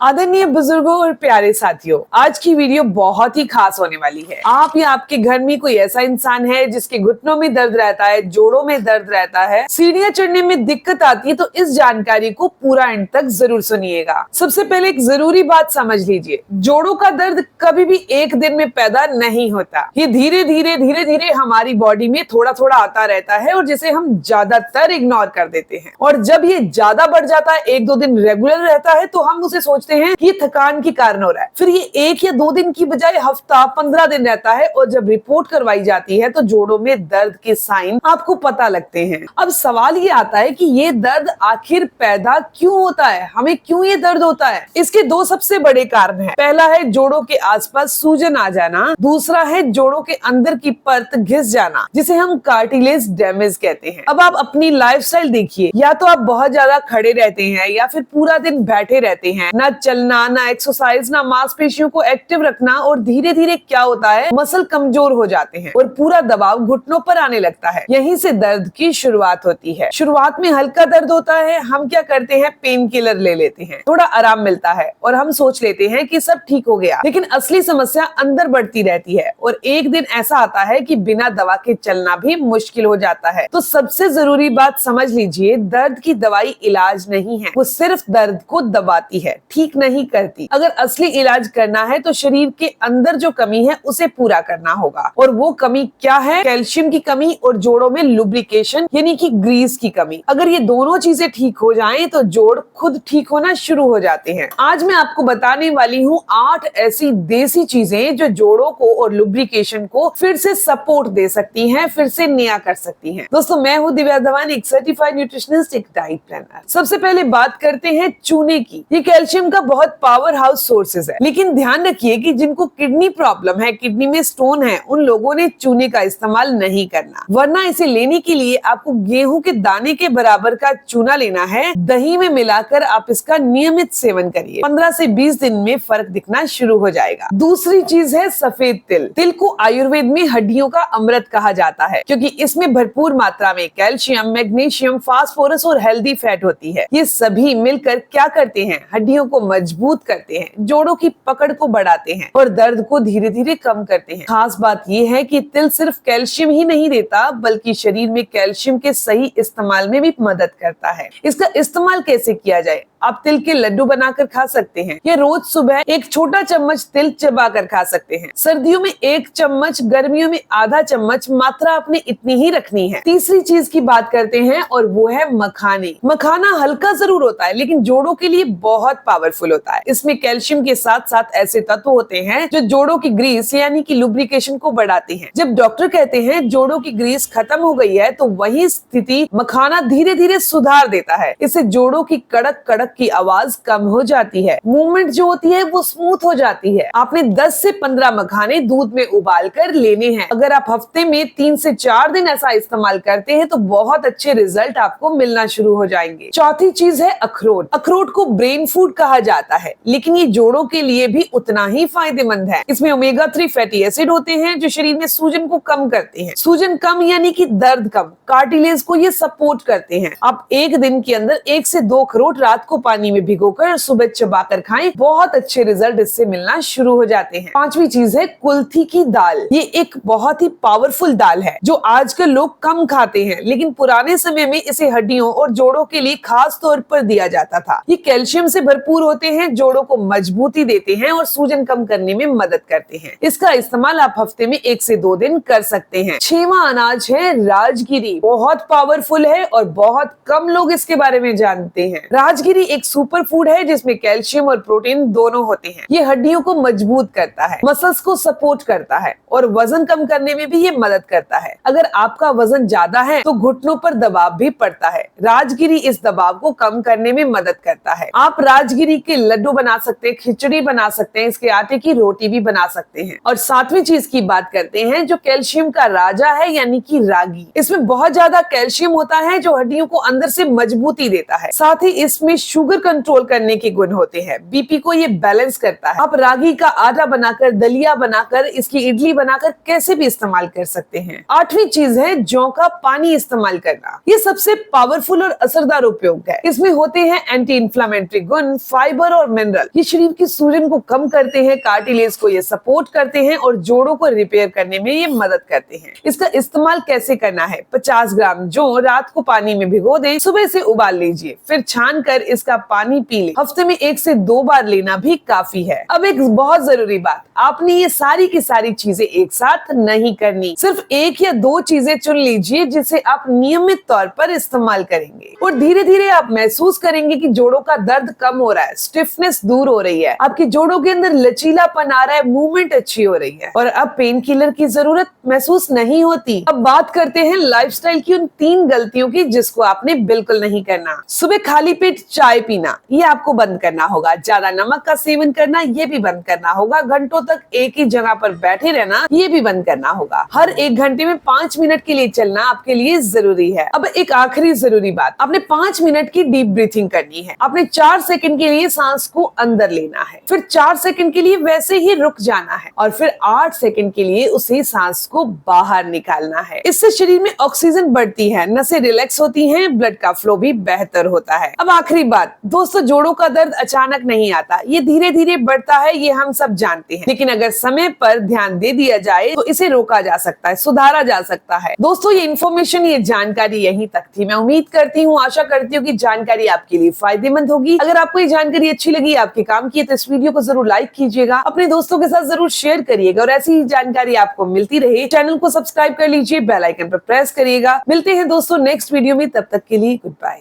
आदरणीय बुजुर्गों और प्यारे साथियों, आज की वीडियो बहुत ही खास होने वाली है। आप या आपके घर में कोई ऐसा इंसान है जिसके घुटनों में दर्द रहता है, जोड़ों में दर्द रहता है, सीढ़ियां चढ़ने में दिक्कत आती है, तो इस जानकारी को पूरा एंड तक जरूर सुनिएगा। सबसे पहले एक जरूरी बात समझ लीजिए, जोड़ों का दर्द कभी भी एक दिन में पैदा नहीं होता। ये धीरे धीरे हमारी बॉडी में थोड़ा थोड़ा आता रहता है और जिसे हम ज्यादातर इग्नोर कर देते हैं। और जब ये ज्यादा बढ़ जाता है, एक दो दिन रेगुलर रहता है, तो हम उसे सोचते हैं कि थकान के कारण हो रहा है। फिर ये एक या दो दिन की बजाय हफ्ता 15 दिन रहता है और जब रिपोर्ट करवाई जाती है तो जोड़ों में दर्द के साइन आपको पता लगते हैं। अब सवाल ये आता है कि ये दर्द आखिर पैदा क्यों होता है, हमें क्यों ये दर्द होता है। इसके दो सबसे बड़े कारण हैं। पहला है जोड़ों के आसपास सूजन आ जाना, दूसरा है जोड़ों के अंदर की परत घिस जाना, जिसे हम कार्टिलेज डैमेज कहते हैं। अब आप अपनी लाइफस्टाइल देखिए, या तो आप बहुत ज्यादा खड़े रहते हैं या फिर पूरा दिन बैठे रहते हैं, ना चलना, ना एक्सरसाइज, ना मांसपेशियों को एक्टिव रखना, और धीरे धीरे क्या होता है, मसल कमजोर हो जाते हैं और पूरा दबाव घुटनों पर आने लगता है। यहीं से दर्द की शुरुआत होती है। शुरुआत में हल्का दर्द होता है, हम क्या करते हैं, पेन किलर ले लेते हैं, थोड़ा आराम मिलता है और हम सोच लेते हैं कि सब ठीक हो गया। लेकिन असली समस्या अंदर बढ़ती रहती है और एक दिन ऐसा आता है कि बिना दवा के चलना भी मुश्किल हो जाता है। तो सबसे जरूरी बात समझ लीजिए, दर्द की दवाई इलाज नहीं है, वो सिर्फ दर्द को दबाती है, ठीक नहीं करती। अगर असली इलाज करना है तो शरीर के अंदर जो कमी है उसे पूरा करना होगा। और वो कमी क्या है? कैल्शियम की कमी और जोड़ों में लुब्रिकेशन यानी कि ग्रीस की कमी। अगर ये दोनों चीजें ठीक हो जाएं तो जोड़ खुद ठीक होना शुरू हो जाते हैं। आज मैं आपको बताने वाली हूँ 8 ऐसी देसी चीजें जो जोड़ों को और लुब्रिकेशन को फिर से सपोर्ट दे सकती हैं, फिर से नया कर सकती हैं। दोस्तों, मैं हूँ दिव्या धवन, एक सर्टिफाइड न्यूट्रिशनिस्ट, एक डाइट प्लानर। सबसे पहले बात करते हैं चूने की। ये कैल्शियम का बहुत पावर हाउस सोर्सेज है, लेकिन ध्यान रखिए कि जिनको किडनी प्रॉब्लम है, किडनी में स्टोन है, उन लोगों ने चूने का इस्तेमाल नहीं करना, वरना इसे लेने के लिए आपको गेहूं के दाने के बराबर का चूना लेना है। दही में मिलाकर आप इसका नियमित सेवन करिए, 15 से 20 दिन में फर्क दिखना शुरू हो जाएगा। दूसरी चीज है सफेद तिल। तिल को आयुर्वेद में हड्डियों का अमृत कहा जाता है, क्योंकि इसमें भरपूर मात्रा में कैल्शियम, मैग्नीशियम, फास्फोरस और हेल्दी फैट होती है। ये सभी मिलकर क्या करते हैं, हड्डियों को मजबूत करते हैं, जोड़ों की पकड़ को बढ़ाते हैं और दर्द को धीरे धीरे कम करते हैं। खास बात यह है कि तिल सिर्फ कैल्शियम ही नहीं देता, बल्कि शरीर में कैल्शियम के सही इस्तेमाल में भी मदद करता है। इसका इस्तेमाल कैसे किया जाए? आप तिल के लड्डू बनाकर खा सकते हैं, या रोज सुबह एक छोटा चम्मच तिल चबाकर खा सकते हैं। सर्दियों में 1 चम्मच, गर्मियों में आधा चम्मच, मात्रा आपने इतनी ही रखनी है। तीसरी चीज की बात करते हैं और वो है मखाने। मखाना हल्का जरूर होता है, लेकिन जोड़ों के लिए बहुत पावरफुल होता है। इसमें कैल्शियम के साथ साथ ऐसे तत्व होते हैं जो जोड़ों की ग्रीस यानी कि लुब्रिकेशन को बढ़ाते हैं। जब डॉक्टर कहते हैं जोड़ों की ग्रीस खत्म हो गई है, तो वही स्थिति मखाना धीरे धीरे सुधार देता है। इससे जोड़ों की कड़क कड़क की आवाज कम हो जाती है, मूवमेंट जो होती है वो स्मूथ हो जाती है। आपने 10 से 15 मखाने दूध में उबाल कर लेने हैं। अगर आप हफ्ते में 3 से 4 दिन ऐसा इस्तेमाल करते हैं तो बहुत अच्छे रिजल्ट आपको मिलना शुरू हो जाएंगे। चौथी चीज है अखरोट। अखरोट को ब्रेन फूड कहा जाता है, लेकिन ये जोड़ों के लिए भी उतना ही फायदेमंद है। इसमें ओमेगा 3 फैटी एसिड होते हैं जो शरीर में सूजन को कम करते हैं। सूजन कम यानी कि दर्द कम, कार्टिलेज को ये सपोर्ट करते हैं। आप एक दिन के अंदर 1 से 2 अखरोट रात को पानी में भिगोकर सुबह चबाकर खाएं, बहुत अच्छे रिजल्ट इससे मिलना शुरू हो जाते हैं। पांचवी चीज है कुल्थी की दाल। ये एक बहुत ही पावरफुल दाल है जो आजकल लोग कम खाते हैं, लेकिन पुराने समय में इसे हड्डियों और जोड़ों के लिए खास तौर पर दिया जाता था। ये कैल्शियम से भरपूर होते हैं, जोड़ों को मजबूती देते हैं और सूजन कम करने में मदद करते हैं। इसका इस्तेमाल आप हफ्ते में 1 से 2 दिन कर सकते हैं। 6वां अनाज है राजगिरी। बहुत पावरफुल है और बहुत कम लोग इसके बारे में जानते हैं। राजगिरी एक सुपर फूड है जिसमें कैल्शियम और प्रोटीन दोनों होते हैं। ये हड्डियों को मजबूत करता है, मसल्स को सपोर्ट करता है और वजन कम करने में भी ये मदद करता है। अगर आपका वजन ज्यादा है तो घुटनों पर दबाव भी पड़ता है। राजगिरी इस दबाव को कम करने में मदद करता है। आप राजगिरी के लड्डू बना सकते हैं, खिचड़ी बना सकते हैं, इसके आटे की रोटी भी बना सकते हैं। और 7वीं चीज की बात करते हैं जो कैल्शियम का राजा है, यानी कि रागी। इसमें बहुत ज्यादा कैल्शियम होता है जो हड्डियों को अंदर से मजबूती देता है। साथ ही इसमें शुगर कंट्रोल करने के गुण होते हैं। बीपी को ये बैलेंस करता है। आप रागी का आटा बनाकर, दलिया बनाकर, इसकी इडली बनाकर कैसे भी इस्तेमाल कर सकते हैं। 8वीं चीज है जौ का पानी इस्तेमाल करना। ये सबसे पावरफुल और असरदार उपयोग है। इसमें होते हैं एंटी इंफ्लेमेटरी गुण, फाइबर और मिनरल। ये शरीर की सूजन को कम करते हैं, कार्टिलेज को ये सपोर्ट करते हैं और जोड़ों को रिपेयर करने में ये मदद करते हैं। इसका इस्तेमाल कैसे करना है? 50 ग्राम जौ रात को पानी में भिगो दें, सुबह से उबाल लीजिए, फिर छान कर इसका पानी पी लें। हफ्ते में 1 से 2 बार लेना भी काफी है। अब एक बहुत जरूरी बात, आपने ये सारी की सारी चीजें एक साथ नहीं करनी। सिर्फ 1 या 2 चीजें चुन लीजिए जिसे आप नियमित तौर पर इस्तेमाल करेंगे और धीरे धीरे आप महसूस करेंगे कि जोड़ों का दर्द कम हो रहा है, स्टिफनेस दूर हो रही है, आपके जोड़ों के अंदर लचीलापन आ रहा है, मूवमेंट अच्छी हो रही है और अब पेन किलर की जरूरत महसूस नहीं होती। अब बात करते हैं लाइफस्टाइल की उन 3 गलतियों की जिसको आपने बिल्कुल नहीं करना। सुबह खाली पेट चाय पीना, ये आपको बंद करना होगा। ज्यादा नमक का सेवन करना, ये भी बंद करना होगा। घंटों तक एक ही जगह पर बैठे रहना, ये भी बंद करना होगा। हर 1 घंटे में 5 मिनट के लिए चलना आपके लिए जरूरी है। अब एक आखिरी जरूरी बात, आपने 5 मिनट की डीप ब्रीथिंग करनी है। आपने 4 सेकंड के लिए सांस को अंदर लेना है, फिर 4 सेकंड के लिए वैसे ही रुक जाना है और फिर 8 सेकंड के लिए उसी सांस को बाहर निकालना है। इससे शरीर में ऑक्सीजन बढ़ती है, नसें रिलैक्स होती हैं, ब्लड का फ्लो भी बेहतर होता है। अब आखिरी बात दोस्तों, जोड़ों का दर्द अचानक नहीं आता, ये धीरे धीरे बढ़ता है, ये हम सब जानते हैं, लेकिन अगर समय पर ध्यान दे दिया जाए तो इसे रोका जा सकता है, सुधारा जा सकता है। दोस्तों ये इन्फॉर्मेशन, ये जानकारी यहीं तक थी। मैं उम्मीद करती हूँ, आशा करती हूँ कि जानकारी आपके लिए फायदेमंद होगी। अगर आपको ये जानकारी अच्छी लगी, आपके काम की है, तो इस वीडियो को जरूर लाइक कीजिएगा, अपने दोस्तों के साथ जरूर शेयर करिएगा और ऐसी ही जानकारी आपको मिलती रहे, चैनल को सब्सक्राइब कर लीजिए, बेल आइकन पर प्रेस करिएगा। मिलते हैं दोस्तों नेक्स्ट वीडियो में, तब तक के लिए गुड बाय।